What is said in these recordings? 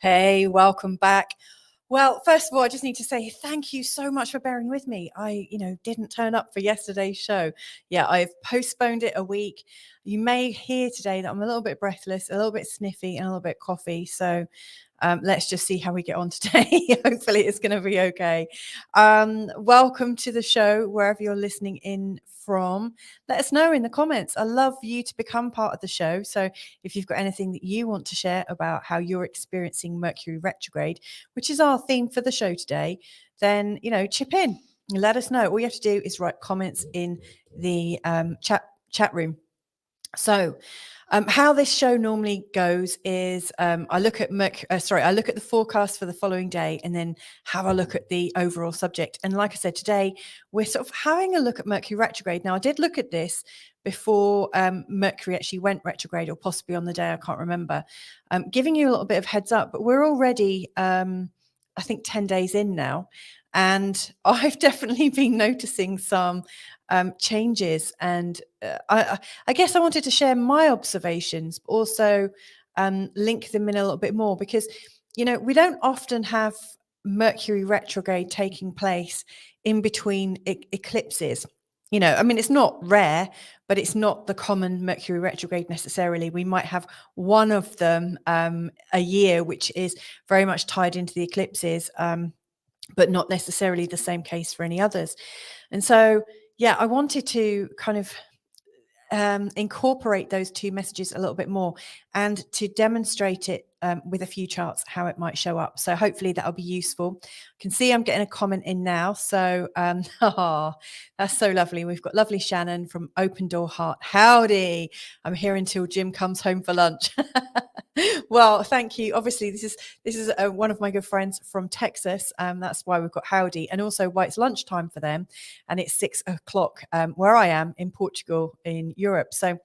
Hey, welcome back. Well, first of all, I just need to say thank you so much for bearing with me. I, didn't turn up for yesterday's show. Yeah, I've postponed it a week. You may hear today that I'm a little bit breathless, a little bit sniffy, and a little bit coffee. So let's just see how we get on today. Hopefully it's going to be okay. Welcome to the show, wherever you're listening in from. Let us know in the comments. I love you to become part of the show. So if you've got anything that you want to share about how you're experiencing Mercury retrograde, which is our theme for the show today, then, chip in. Let us know. All you have to do is write comments in the chat room. So how this show normally goes is I look at the forecast for the following day and then have a look at the overall subject. And like I said, today we're sort of having a look at Mercury retrograde. Now, I did look at this before Mercury actually went retrograde, or possibly on the day, I can't remember, giving you a little bit of heads up, but we're already, I think, 10 days in now. And I've definitely been noticing some changes. And I guess I wanted to share my observations, but also link them in a little bit more because, we don't often have Mercury retrograde taking place in between eclipses. It's not rare, but it's not the common Mercury retrograde necessarily. We might have one of them a year, which is very much tied into the eclipses, but not necessarily the same case for any others. And so, yeah, I wanted to kind of incorporate those two messages a little bit more and to demonstrate it with a few charts, how it might show up. So hopefully that'll be useful. I can see I'm getting a comment in now. So that's so lovely. We've got lovely Shannon from Open Door Heart. Howdy. I'm here until Jim comes home for lunch. Well, thank you. Obviously, this is one of my good friends from Texas. That's why we've got howdy, and also why it's lunchtime for them, and it's 6 o'clock where I am in Portugal in Europe. So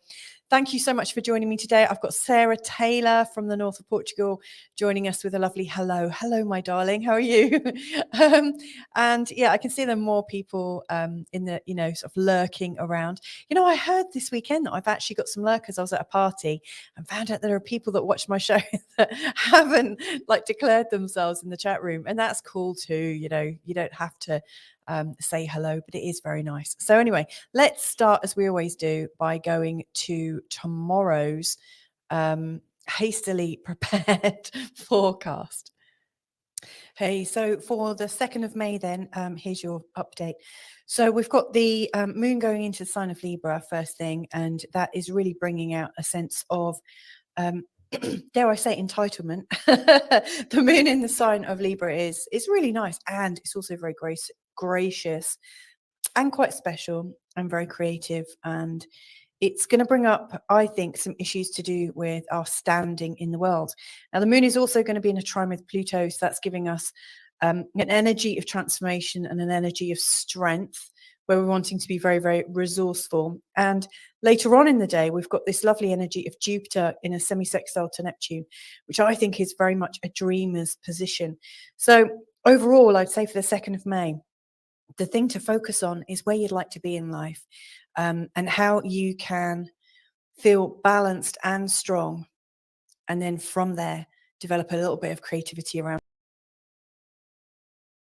thank you so much for joining me today. I've got Sarah Taylor from the north of Portugal joining us with a lovely hello. Hello, my darling. How are you? And yeah, I can see there are more people in the, sort of lurking around. I heard this weekend that I've actually got some lurkers. I was at a party and found out there are people that watch my show that haven't declared themselves in the chat room. And that's cool too. You don't have to say hello, but it is very nice. So anyway, let's start as we always do by going to tomorrow's hastily prepared forecast. Hey, so for the 2nd of May then, here's your update. So we've got the moon going into the sign of Libra first thing, and that is really bringing out a sense of dare I say, entitlement. The moon in the sign of Libra is really nice, and it's also very gracious and quite special and very creative, and it's going to bring up, I think, some issues to do with our standing in the world. Now, the moon is also going to be in a trine with Pluto, so that's giving us an energy of transformation and an energy of strength, where we're wanting to be very, very resourceful. And later on in the day, we've got this lovely energy of Jupiter in a semi-sextile to Neptune, which I think is very much a dreamer's position. So overall, I'd say for the 2nd of May, the thing to focus on is where you'd like to be in life, and how you can feel balanced and strong. And then from there, develop a little bit of creativity around.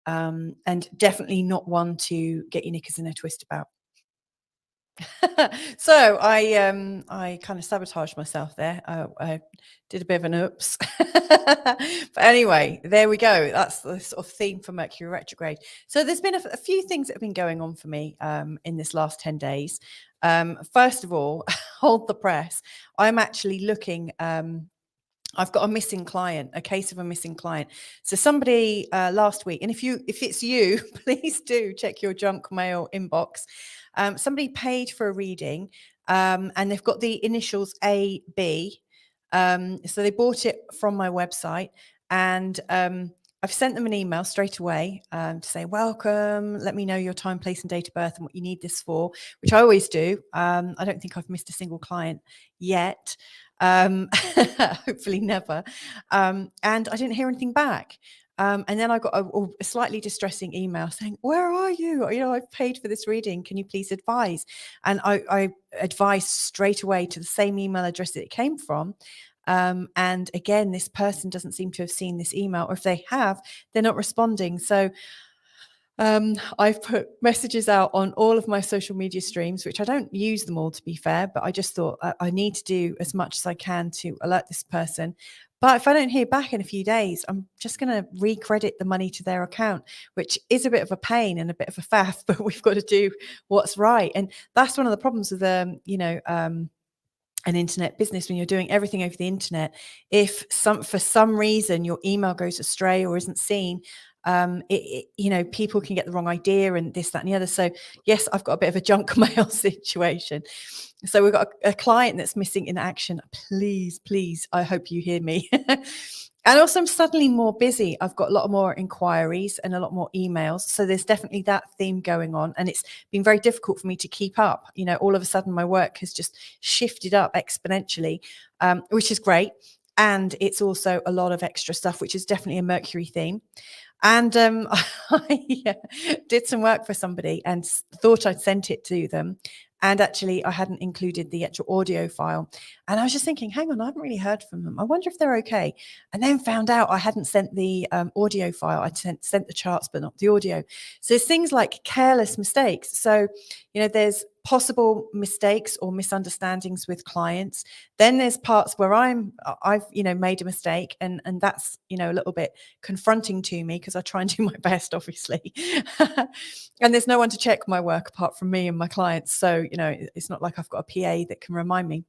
And definitely not one to get your knickers in a twist about. So I kind of sabotaged myself there. I did a bit of an oops. But anyway, there we go. That's the sort of theme for Mercury retrograde. So there's been a few things that have been going on for me in this last 10 days. First of all, hold the press. I'm actually looking. I've got a missing client, a case of a missing client. So somebody last week, and if it's you, please do check your junk mail inbox. Somebody paid for a reading, and they've got the initials AB. So they bought it from my website, and I've sent them an email straight away to say, welcome, let me know your time, place and date of birth and what you need this for, which I always do. I don't think I've missed a single client yet. Hopefully never. And I didn't hear anything back. And then I got a slightly distressing email saying, where are you? I've paid for this reading. Can you please advise? And I advised straight away to the same email address that it came from. And again, this person doesn't seem to have seen this email, or if they have, they're not responding. So I've put messages out on all of my social media streams, which I don't use them all, to be fair, but I just thought I need to do as much as I can to alert this person. But if I don't hear back in a few days, I'm just going to recredit the money to their account, which is a bit of a pain and a bit of a faff, but we've got to do what's right. And that's one of the problems with, an internet business when you're doing everything over the internet. If for some reason your email goes astray or isn't seen, people can get the wrong idea and this, that, and the other. So yes, I've got a bit of a junk mail situation. So we've got a client that's missing in action. Please, I hope you hear me. And also, I'm suddenly more busy. I've got a lot more inquiries and a lot more emails. So there's definitely that theme going on. And it's been very difficult for me to keep up. All of a sudden, my work has just shifted up exponentially, which is great. And it's also a lot of extra stuff, which is definitely a Mercury theme. And I did some work for somebody and thought I'd sent it to them. And actually, I hadn't included the actual audio file. And I was just thinking, hang on, I haven't really heard from them. I wonder if they're okay. And then found out I hadn't sent the audio file. I sent the charts, but not the audio. So there's things like careless mistakes. So, there's possible mistakes or misunderstandings with clients. Then there's parts where I've made a mistake, and that's a little bit confronting to me because I try and do my best, obviously. And there's no one to check my work apart from me and my clients. So it's not like I've got a PA that can remind me.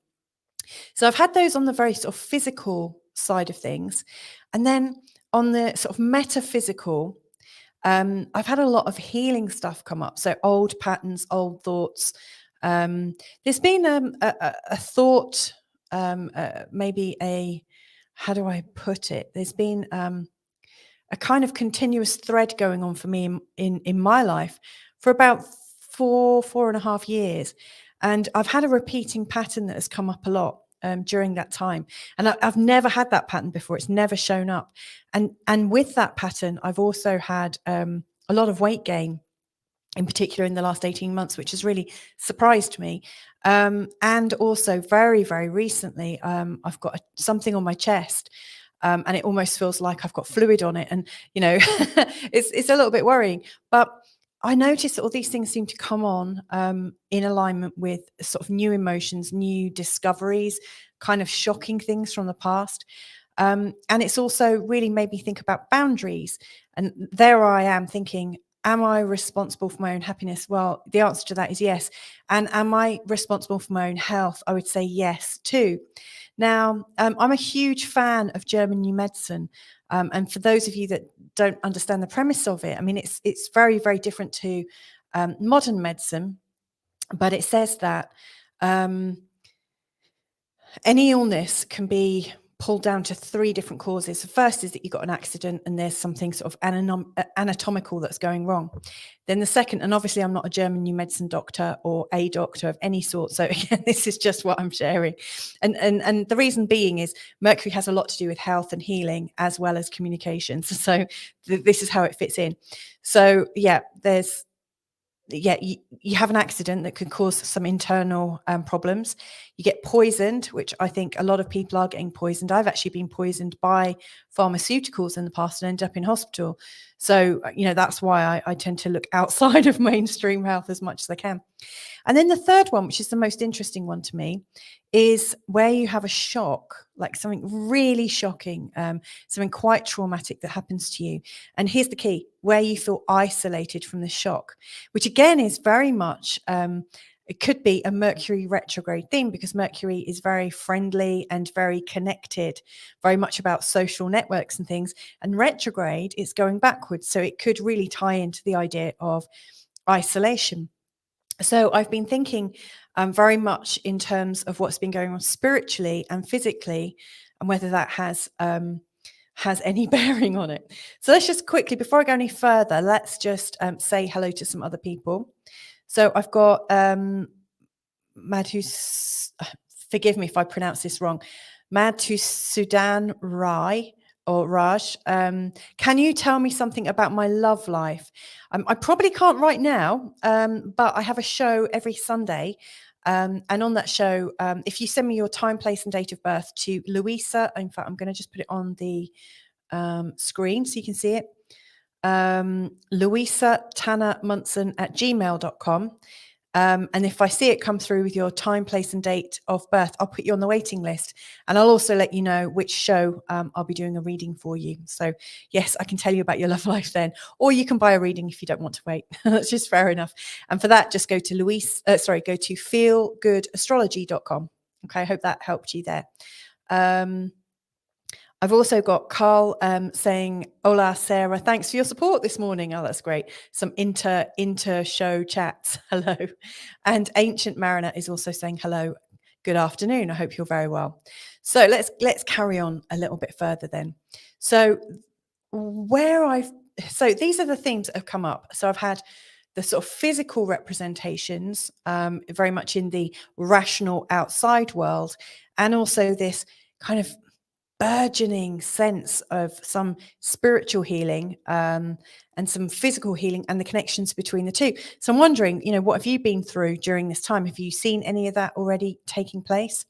So I've had those on the very sort of physical side of things, and then on the sort of metaphysical, I've had a lot of healing stuff come up. So old patterns, old thoughts. There's been a thought, maybe how do I put it? There's been a kind of continuous thread going on for me in my life for about 4.5 years. And I've had a repeating pattern that has come up a lot during that time. And I've never had that pattern before. It's never shown up. And with that pattern, I've also had a lot of weight gain, in particular in the last 18 months, which has really surprised me. And also very, very recently, I've got something on my chest. And it almost feels like I've got fluid on it. And, it's a little bit worrying. But I noticed that all these things seem to come on in alignment with sort of new emotions, new discoveries, kind of shocking things from the past. And it's also really made me think about boundaries. And there I am thinking, am I responsible for my own happiness? Well, the answer to that is yes. And am I responsible for my own health? I would say yes, too. Now, I'm a huge fan of German New Medicine. And for those of you that don't understand the premise of it, I mean, it's very, very different to modern medicine. But it says that any illness can be pulled down to 3 different causes. The first is that you got an accident and there's something sort of anatomical that's going wrong. Then the second, and obviously I'm not a German New Medicine doctor or a doctor of any sort. So again, this is just what I'm sharing. And the reason being is Mercury has a lot to do with health and healing as well as communications. So this is how it fits in. So you have an accident that could cause some internal problems. You get poisoned, which I think a lot of people are getting poisoned. I've actually been poisoned by pharmaceuticals in the past and ended up in hospital. So, that's why I tend to look outside of mainstream health as much as I can. And then the third one, which is the most interesting one to me, is where you have a shock, like something really shocking, something quite traumatic that happens to you. And here's the key, where you feel isolated from the shock, which again is very much, it could be a Mercury retrograde theme, because Mercury is very friendly and very connected, very much about social networks and things. And retrograde is going backwards. So it could really tie into the idea of isolation. So I've been thinking very much in terms of what's been going on spiritually and physically, and whether that has any bearing on it. So let's just quickly, before I go any further, let's just say hello to some other people. So I've got forgive me if I pronounce this wrong, Madhusudan Rai. Or Raj, can you tell me something about my love life? I probably can't right now, but I have a show every Sunday And on that show, if you send me your time, place, and date of birth to Louisa, in fact, I'm going to just put it on the screen so you can see it. Louisa Tanner Munson at gmail.com. And if I see it come through with your time, place, and date of birth, I'll put you on the waiting list. And I'll also let you know which show I'll be doing a reading for you. So yes, I can tell you about your love life then, or you can buy a reading if you don't want to wait. That's just fair enough. And for that, just go to go to feelgoodastrology.com. Okay, I hope that helped you there. I've also got Carl saying, "Hola, Sarah. Thanks for your support this morning." Oh, that's great. Some inter show chats. Hello. And Ancient Mariner is also saying hello. Good afternoon. I hope you're very well. So let's carry on a little bit further then. So these are the themes that have come up. So I've had the sort of physical representations, very much in the rational outside world, and also this kind of burgeoning sense of some spiritual healing and some physical healing and the connections between the two. So I'm wondering, what have you been through during this time? Have you seen any of that already taking place?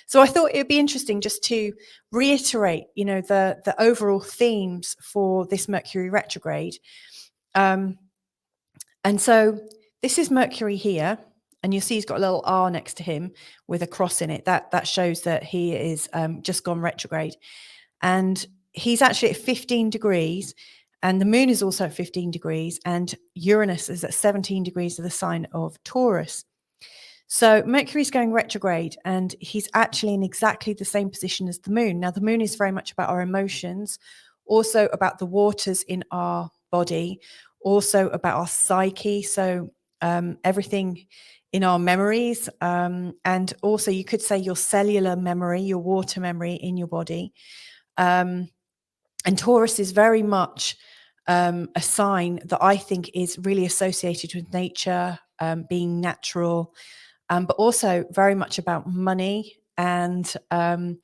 So I thought it would be interesting just to reiterate, the overall themes for this Mercury retrograde. And so this is Mercury here. And you'll see he's got a little R next to him with a cross in it. That shows that he is just gone retrograde. And he's actually at 15 degrees. And the moon is also at 15 degrees. And Uranus is at 17 degrees of the sign of Taurus. So Mercury's going retrograde. And he's actually in exactly the same position as the moon. Now, the moon is very much about our emotions, also about the waters in our body, also about our psyche. So everything in our memories, and also you could say your cellular memory, your water memory in your body. And Taurus is very much a sign that I think is really associated with nature, being natural, but also very much about money and the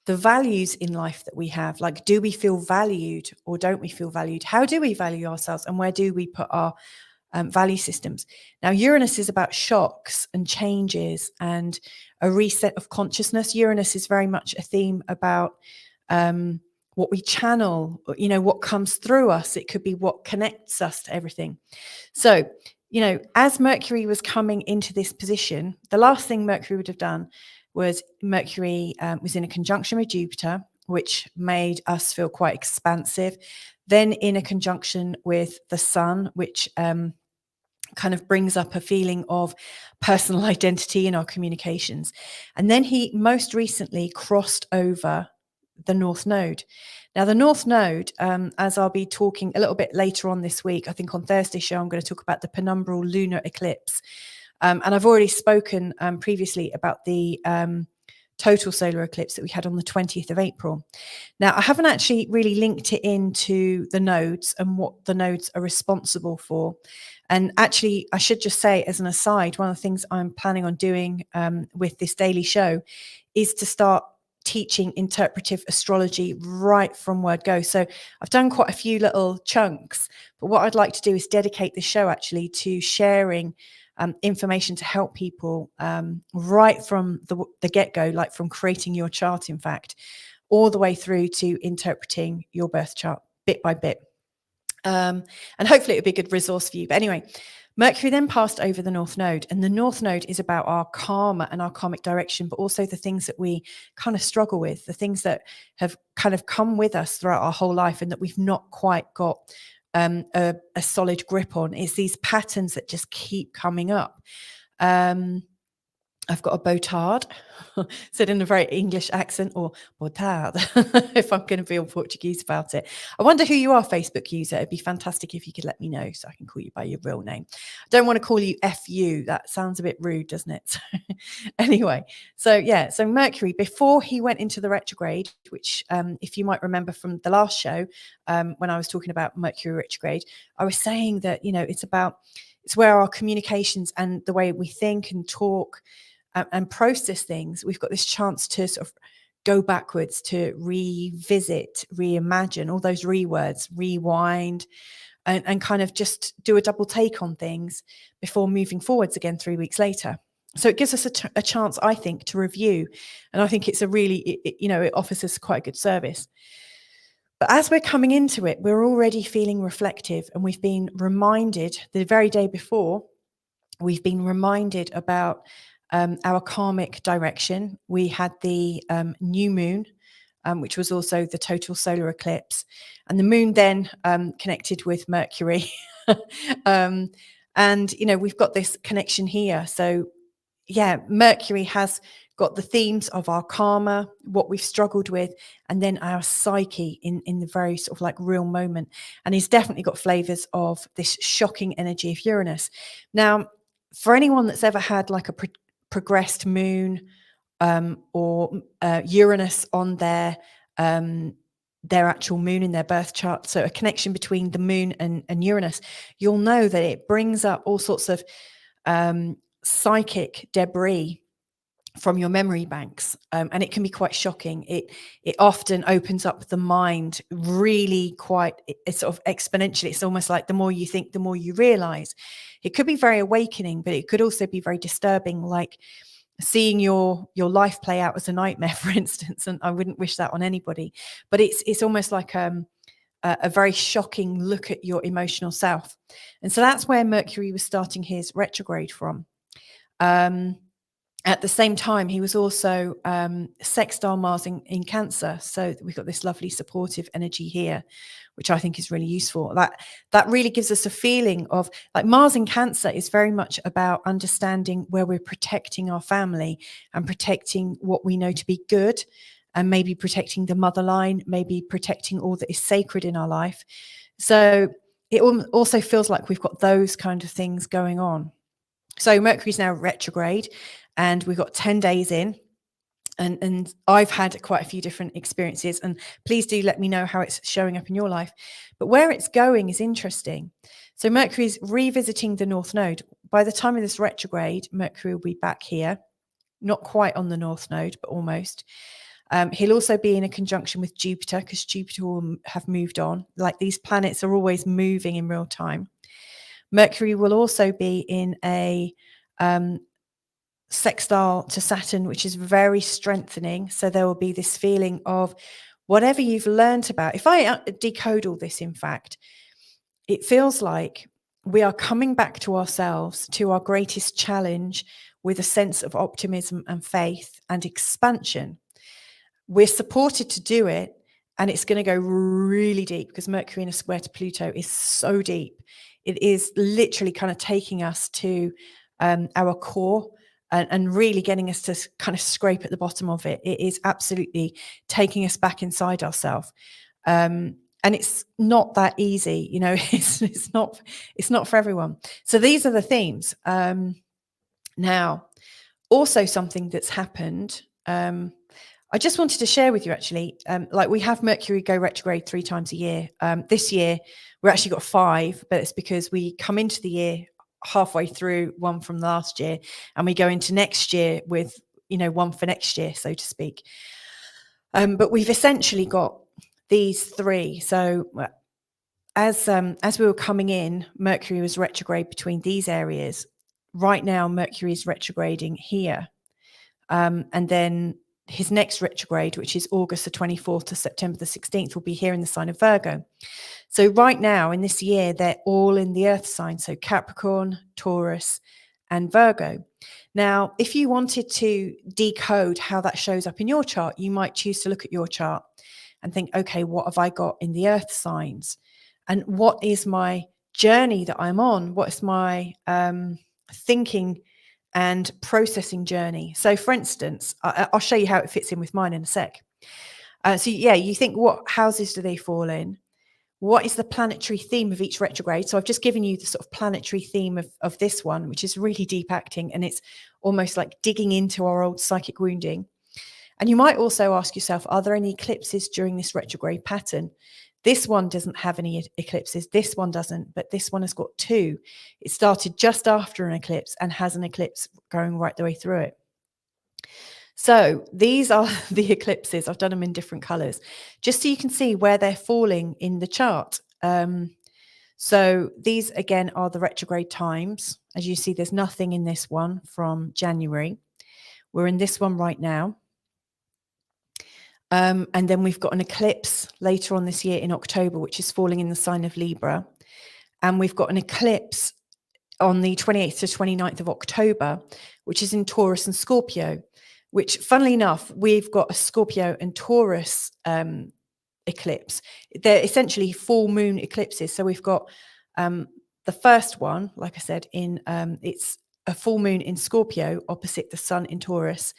values in life that we have. Like, do we feel valued or don't we feel valued? How do we value ourselves, and where do we put our value systems? Now, Uranus is about shocks and changes and a reset of consciousness. Uranus is very much a theme about what we channel, what comes through us. It could be what connects us to everything. So, as Mercury was coming into this position, the last thing Mercury would have done was Mercury was in a conjunction with Jupiter, which made us feel quite expansive. Then in a conjunction with the Sun, which kind of brings up a feeling of personal identity in our communications. And then he most recently crossed over the North Node. Now, the North Node, as I'll be talking a little bit later on this week, I think on Thursday's show, I'm going to talk about the penumbral lunar eclipse. And I've already spoken previously about the total solar eclipse that we had on the 20th of April. Now, I haven't actually really linked it into the nodes and what the nodes are responsible for. And actually, I should just say as an aside, one of the things I'm planning on doing with this daily show is to start teaching interpretive astrology right from word go. So I've done quite a few little chunks, but what I'd like to do is dedicate the show actually to sharing information to help people right from the get-go, like from creating your chart, in fact, all the way through to interpreting your birth chart bit by bit. And hopefully it'll be a good resource for you. But anyway, Mercury then passed over the North Node, and the North Node is about our karma and our karmic direction, but also the things that we kind of struggle with, the things that have kind of come with us throughout our whole life and that we've not quite got a solid grip on. Is these patterns that just keep coming up. I've got a botard, said in a very English accent, or botard, if I'm going to be all Portuguese about it. I wonder who you are, Facebook user. It'd be fantastic if you could let me know so I can call you by your real name. I don't want to call you FU. That sounds a bit rude, doesn't it? Anyway, so Mercury, before he went into the retrograde, which if you might remember from the last show, when I was talking about Mercury retrograde, I was saying that, it's where our communications and the way we think and talk and process things, we've got this chance to sort of go backwards, to revisit, reimagine, all those words, rewind, and kind of just do a double take on things before moving forwards again 3 weeks later. So it gives us a chance, I think, to review. And I think it's a really, it offers us quite a good service. But as we're coming into it, we're already feeling reflective, and we've been reminded the very day before, we've been reminded about our karmic direction. We had the new moon, which was also the total solar eclipse. And the moon then connected with Mercury. And, we've got this connection here. So, yeah, Mercury has got the themes of our karma, what we've struggled with, and then our psyche in the very sort of like real moment. And he's definitely got flavors of this shocking energy of Uranus. Now, for anyone that's ever had like a progressed moon or Uranus on their actual moon in their birth chart, so a connection between the moon and Uranus, you'll know that it brings up all sorts of psychic debris from your memory banks, and it can be quite shocking. It often opens up the mind really quite, it's sort of exponentially. It's almost like the more you think, the more you realize. It could be very awakening, but it could also be very disturbing, like seeing your life play out as a nightmare, for instance. And I wouldn't wish that on anybody, but it's almost like a very shocking look at your emotional self. And so that's where Mercury was starting his retrograde from. At the same time, he was also sextile Mars in Cancer. So we've got this lovely supportive energy here, which I think is really useful. That really gives us a feeling of, like, Mars in Cancer is very much about understanding where we're protecting our family and protecting what we know to be good, and maybe protecting the mother line, maybe protecting all that is sacred in our life. So it also feels like we've got those kind of things going on. So Mercury's now retrograde, and we've got 10 days in. And I've had quite a few different experiences, and please do let me know how it's showing up in your life. But where it's going is interesting. So Mercury is revisiting the North Node. By the time of this retrograde, Mercury will be back here, not quite on the North Node, but almost. He'll also be in a conjunction with Jupiter, because Jupiter will have moved on. Like, these planets are always moving in real time. Mercury will also be in a sextile to Saturn, which is very strengthening. So there will be this feeling of whatever you've learned about. If I decode all this, in fact, it feels like we are coming back to ourselves, to our greatest challenge, with a sense of optimism and faith and expansion. We're supported to do it, and it's going to go really deep, because Mercury in a square to Pluto is so deep. It is literally kind of taking us to our core, and really getting us to kind of scrape at the bottom of it. It is absolutely taking us back inside ourselves. And it's not that easy, it's not for everyone. So these are the themes. Now, also something that's happened, I just wanted to share with you, actually, like, we have Mercury go retrograde 3 times a year. This year, we actually got 5, but it's because we come into the year halfway through one from last year, and we go into next year with, one for next year, so to speak. But we've essentially got these 3. So as we were coming in, Mercury was retrograde between these areas. Right now, Mercury is retrograding here. And then his next retrograde, which is August the 24th to September the 16th, will be here in the sign of Virgo. So right now in this year, they're all in the earth sign. So Capricorn, Taurus, and Virgo. Now, if you wanted to decode how that shows up in your chart, you might choose to look at your chart and think, okay, what have I got in the earth signs? And what is my journey that I'm on? What is my thinking and processing journey? So for instance, I'll show you how it fits in with mine in a sec. So yeah, you think, what houses do they fall in? What is the planetary theme of each retrograde? So I've just given you the sort of planetary theme of this one, which is really deep acting, and it's almost like digging into our old psychic wounding. And you might also ask yourself, are there any eclipses during this retrograde pattern? This one doesn't have any eclipses. This one doesn't, but this one has got 2. It started just after an eclipse and has an eclipse going right the way through it. So these are the eclipses. I've done them in different colors, just so you can see where they're falling in the chart. So these again are the retrograde times. As you see, there's nothing in this one from January. We're in this one right now. And then we've got an eclipse later on this year in October, which is falling in the sign of Libra. And we've got an eclipse on the 28th to 29th of October, which is in Taurus and Scorpio, which, funnily enough, we've got a Scorpio and Taurus eclipse. They're essentially full moon eclipses. So we've got the first one, like I said, in it's a full moon in Scorpio opposite the sun in Taurus.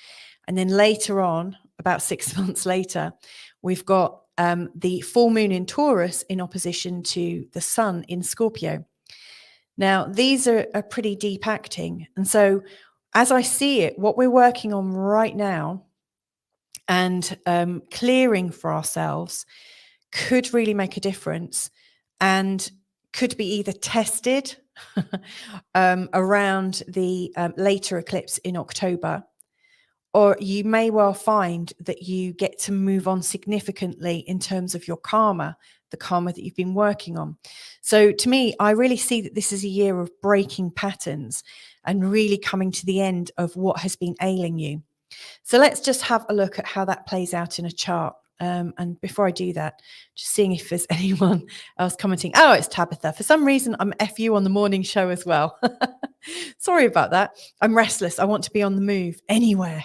And then later on, about 6 months later, we've got the full moon in Taurus in opposition to the sun in Scorpio. Now, these are pretty deep acting. And so as I see it, what we're working on right now and clearing for ourselves could really make a difference and could be either tested around the later eclipse in October, or you may well find that you get to move on significantly in terms of your karma, the karma that you've been working on. So to me, I really see that this is a year of breaking patterns and really coming to the end of what has been ailing you. So let's just have a look at how that plays out in a chart. And before I do that, just seeing if there's anyone else commenting. Oh, it's Tabitha. For some reason, I'm FU on the morning show as well. Sorry about that. I'm restless. I want to be on the move anywhere.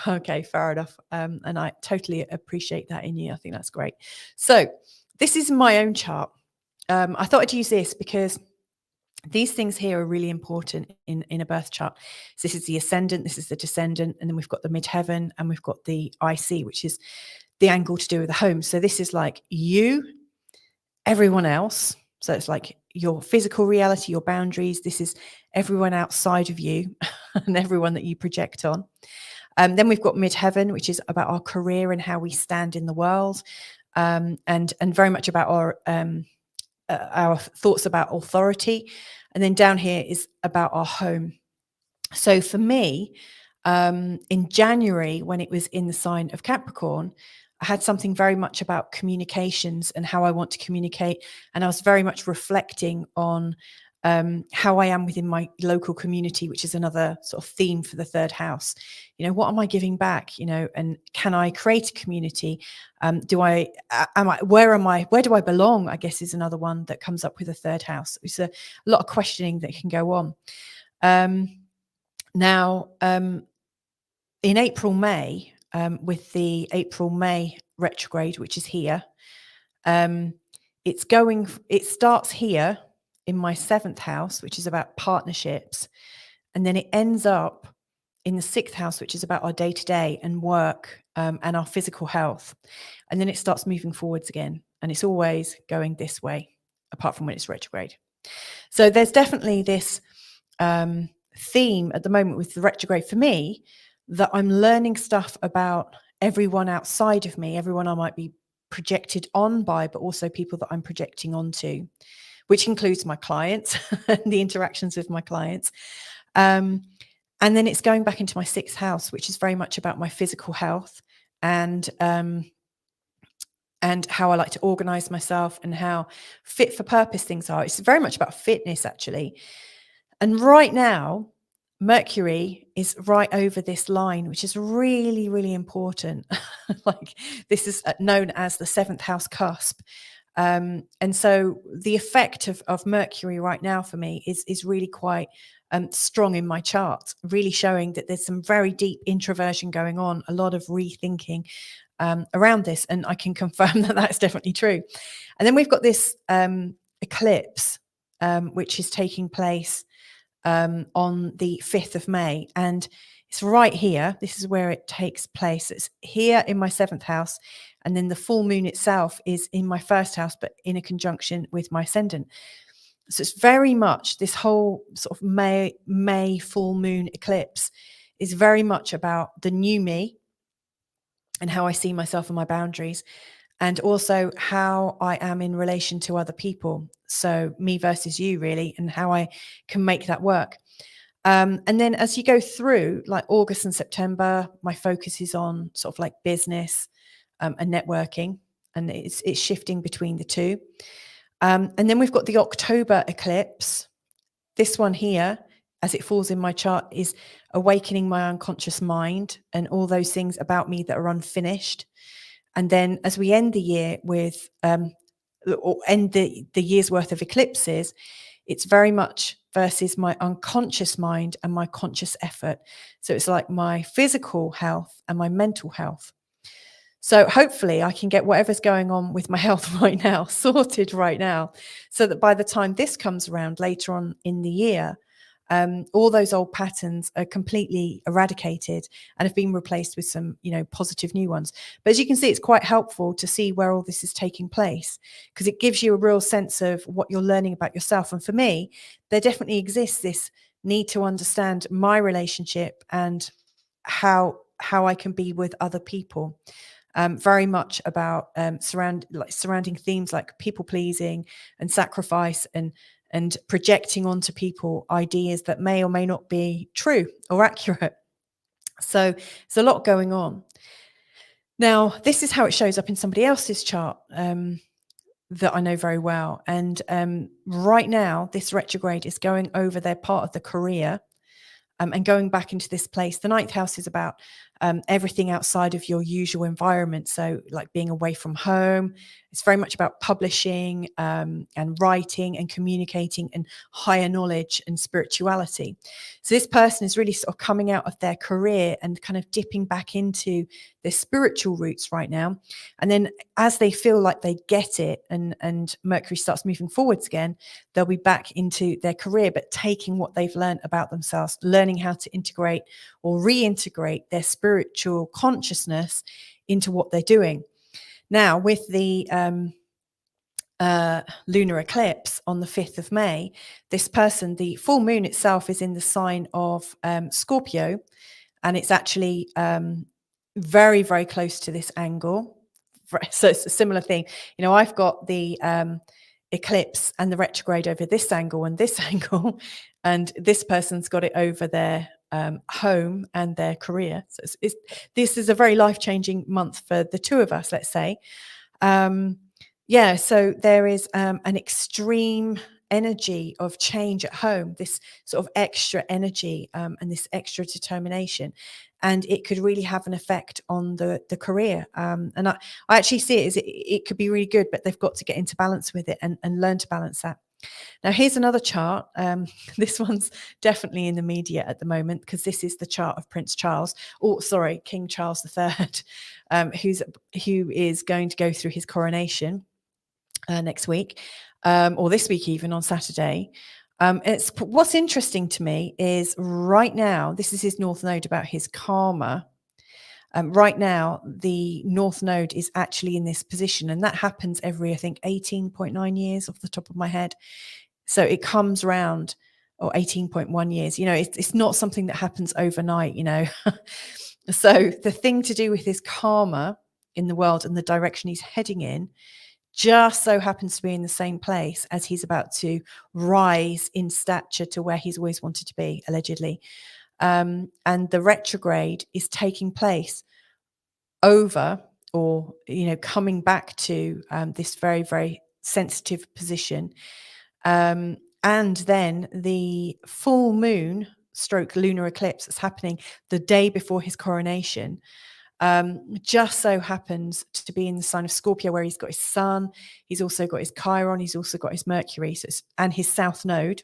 Okay, fair enough. And I totally appreciate that in you. I think that's great. So this is my own chart. I thought I'd use this because these things here are really important in a birth chart. So this is the ascendant, this is the descendant, and then we've got the midheaven, and we've got the IC, which is the angle to do with the home. So this is like you, everyone else. So it's like your physical reality, your boundaries. This is everyone outside of you and everyone that you project on. Then we've got midheaven, which is about our career and how we stand in the world, and very much about our thoughts about authority. And then down here is about our home. So for me, in January, when it was in the sign of Capricorn, I had something very much about communications and how I want to communicate. And I was very much reflecting on how I am within my local community, which is another sort of theme for the third house. You know, what am I giving back? You know, and can I create a community? Where do I belong? I guess is another one that comes up with a third house. It's a lot of questioning that can go on. Now, in April, May, with the April-May retrograde, which is here, it starts here in my 7th house, which is about partnerships. And then it ends up in the 6th house, which is about our day-to-day and work and our physical health. And then it starts moving forwards again. And it's always going this way, apart from when it's retrograde. So there's definitely this theme at the moment with the retrograde for me, that I'm learning stuff about everyone outside of me, everyone I might be projected on by, but also people that I'm projecting onto, which includes my clients and the interactions with my clients. And then it's going back into my 6th house, which is very much about my physical health and how I like to organize myself and how fit for purpose things are. It's very much about fitness, actually. And right now, Mercury is right over this line, which is really, really important. Like this is known as the 7th house cusp. And so the effect of Mercury right now for me is really quite strong in my chart, really showing that there's some very deep introversion going on, a lot of rethinking around this. And I can confirm that that's definitely true. And then we've got this eclipse, which is taking place on the 5th of May. And it's right here. This is where it takes place. It's here in my 7th house. And then the full moon itself is in my 1st house, but in a conjunction with my ascendant. So it's very much this whole sort of May full moon eclipse is very much about the new me and how I see myself and my boundaries, and also how I am in relation to other people. So me versus you, really, and how I can make that work. And then as you go through like August and September, my focus is on sort of like business and networking, and it's shifting between the two. And then we've got the October eclipse. This one here, as it falls in my chart, is awakening my unconscious mind and all those things about me that are unfinished. And then as we end the year with, or end the year's worth of eclipses, it's very much versus my unconscious mind and my conscious effort. So it's like my physical health and my mental health. So hopefully I can get whatever's going on with my health right now sorted right now, so that by the time this comes around later on in the year, all those old patterns are completely eradicated and have been replaced with some, positive new ones. But as you can see, it's quite helpful to see where all this is taking place, because it gives you a real sense of what you're learning about yourself. And for me, there definitely exists this need to understand my relationship and how I can be with other people. Very much about surrounding themes like people pleasing and sacrifice, and projecting onto people ideas that may or may not be true or accurate. So there's a lot going on. Now, this is how it shows up in somebody else's chart that I know very well. And right now, this retrograde is going over their part of the career. And going back into this place. The ninth house is about everything outside of your usual environment. So like being away from home. It's very much about publishing and writing and communicating and higher knowledge and spirituality. So this person is really sort of coming out of their career and kind of dipping back into their spiritual roots right now. And then as they feel like they get it, and Mercury starts moving forwards again, they'll be back into their career, but taking what they've learned about themselves, learning how to integrate or reintegrate their spiritual consciousness into what they're doing. Now, with the lunar eclipse on the 5th of May, this person, the full moon itself is in the sign of Scorpio, and it's actually very, very close to this angle. So it's a similar thing. I've got the eclipse and the retrograde over this angle and this angle, and this person's got it over their home and their career. So this is a very life-changing month for the two of us, let's say. So there is an extreme energy of change at home, this sort of extra energy and this extra determination, and it could really have an effect on the career. And I actually see it as it could be really good, but they've got to get into balance with it and learn to balance that. Now, here's another chart. This one's definitely in the media at the moment, because this is the chart of King Charles III, who is going to go through his coronation next week, or this week, even on Saturday. What's interesting to me is right now, this is his North Node about his karma. Right now, the North Node is actually in this position, and that happens every, I think, 18.9 years off the top of my head. So it comes round, or 18.1 years. It's not something that happens overnight, So the thing to do with his karma in the world and the direction he's heading in just so happens to be in the same place as he's about to rise in stature to where he's always wanted to be, allegedly. And the retrograde is taking place over, or coming back to this very, very sensitive position. And then the full moon stroke lunar eclipse that's happening the day before his coronation just so happens to be in the sign of Scorpio, where he's got his sun, he's also got his Chiron, he's also got his Mercury, and his South Node.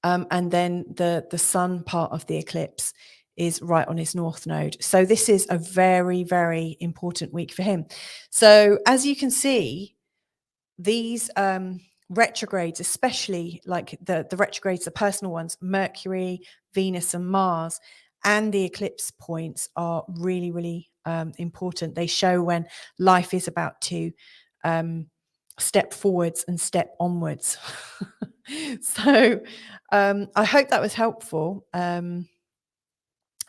And then the sun part of the eclipse is right on his North Node. So this is a very, very important week for him. So as you can see, these retrogrades, especially like the retrogrades, the personal ones, Mercury, Venus and Mars, and the eclipse points are really, really important. They show when life is about to step forwards and step onwards. So I hope that was helpful.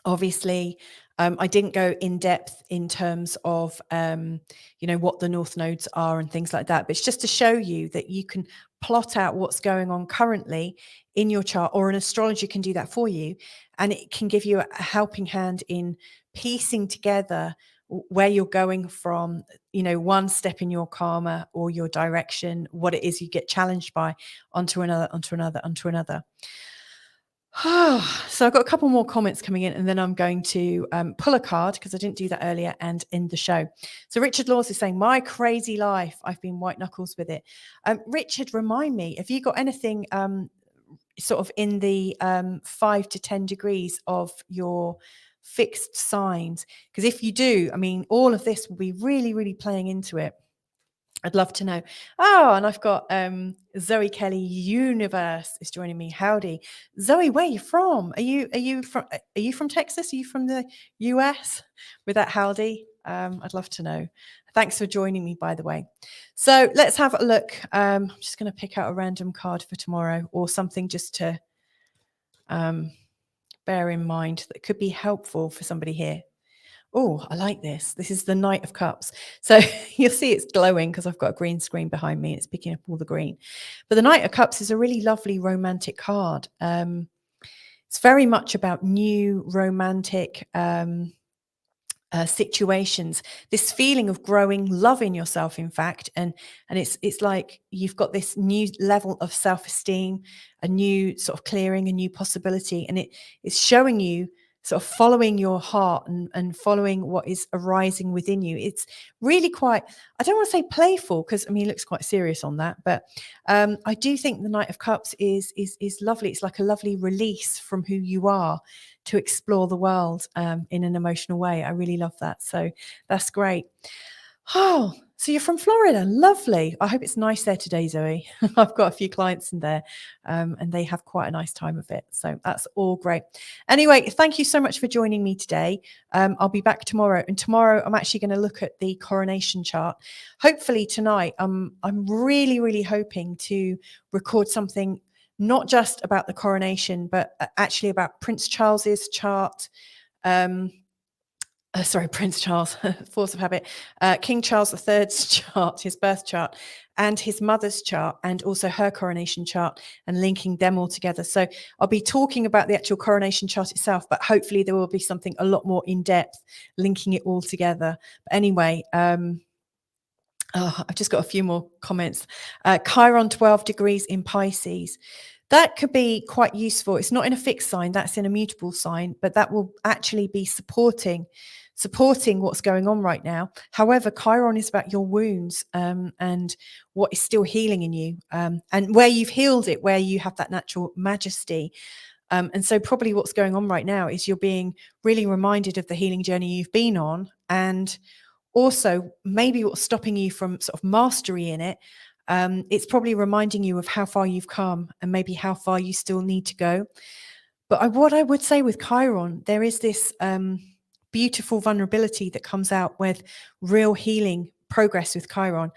Obviously, I didn't go in depth in terms of, what the North Nodes are and things like that, but it's just to show you that you can plot out what's going on currently in your chart, or an astrologer can do that for you. And it can give you a helping hand in piecing together where you're going from, one step in your karma or your direction, what it is you get challenged by, onto another, onto another, onto another. So I've got a couple more comments coming in, and then I'm going to pull a card because I didn't do that earlier, and end the show. So Richard Laws is saying, my crazy life, I've been white knuckles with it. Richard, remind me, have you got anything sort of in the 5 to 10 degrees of your fixed signs? Because if you do, I mean, all of this will be really, really playing into it. I'd love to know. Oh, and I've got Zoe Kelly Universe is joining me. Howdy, Zoe. Where are you from? Are you from Texas? Are you from the US? With that howdy, I'd love to know. Thanks for joining me, by the way. So let's have a look. I'm just going to pick out a random card for tomorrow, or something just to bear in mind that could be helpful for somebody here. Oh, I like this. This is the Knight of Cups. So you'll see it's glowing because I've got a green screen behind me. It's picking up all the green. But the Knight of Cups is a really lovely romantic card. It's very much about new romantic situations, this feeling of growing love in yourself, in fact, and it's like you've got this new level of self-esteem, a new sort of clearing, a new possibility, and it's showing you sort of following your heart and following what is arising within you. It's really quite, I don't want to say playful, because I mean it looks quite serious on that, but I do think the Knight of Cups is lovely. It's like a lovely release from who you are to explore the world in an emotional way. I really love that. So that's great. Oh, so you're from Florida. Lovely. I hope it's nice there today, Zoe. I've got a few clients in there and they have quite a nice time of it. So that's all great. Anyway, thank you so much for joining me today. I'll be back tomorrow. And tomorrow I'm actually going to look at the coronation chart. Hopefully tonight, I'm really, really hoping to record something not just about the coronation, but actually about Prince Charles's chart. Prince Charles, force of habit, King Charles III's chart, his birth chart, and his mother's chart, and also her coronation chart, and linking them all together. So I'll be talking about the actual coronation chart itself, but hopefully there will be something a lot more in depth, linking it all together. But anyway, I've just got a few more comments. Chiron 12 degrees in Pisces. That could be quite useful. It's not in a fixed sign, that's in a mutable sign, but that will actually be supporting what's going on right now. However, Chiron is about your wounds and what is still healing in you, and where you've healed it, where you have that natural majesty. And so probably what's going on right now is you're being really reminded of the healing journey you've been on, and also maybe what's stopping you from sort of mastery in it. It's probably reminding you of how far you've come and maybe how far you still need to go. But what I would say with Chiron, there is this beautiful vulnerability that comes out with real healing progress with Chiron.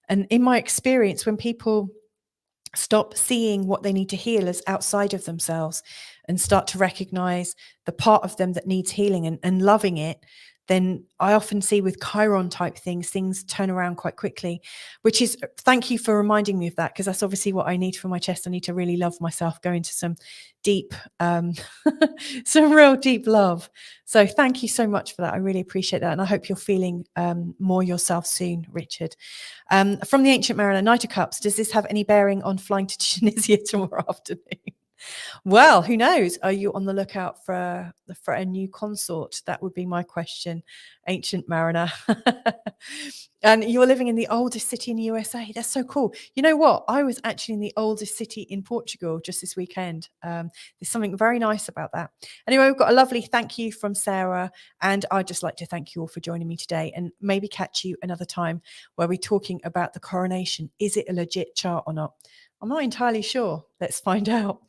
And in my experience, when people stop seeing what they need to heal as outside of themselves and start to recognize the part of them that needs healing and loving it, then I often see with Chiron type things turn around quite quickly, which is, thank you for reminding me of that, because that's obviously what I need for my chest. I need to really love myself, go into some deep, some real deep love. So thank you so much for that. I really appreciate that. And I hope you're feeling more yourself soon, Richard. From the Ancient Mariner, Knight of Cups, does this have any bearing on flying to Tunisia tomorrow afternoon? Well, who knows? Are you on the lookout for a new consort? That would be my question, Ancient Mariner. And you're living in the oldest city in the USA. That's so cool. You know what? I was actually in the oldest city in Portugal just this weekend. There's something very nice about that. Anyway, we've got a lovely thank you from Sarah. And I'd just like to thank you all for joining me today, and maybe catch you another time where we're talking about the coronation. Is it a legit chart or not? I'm not entirely sure. Let's find out.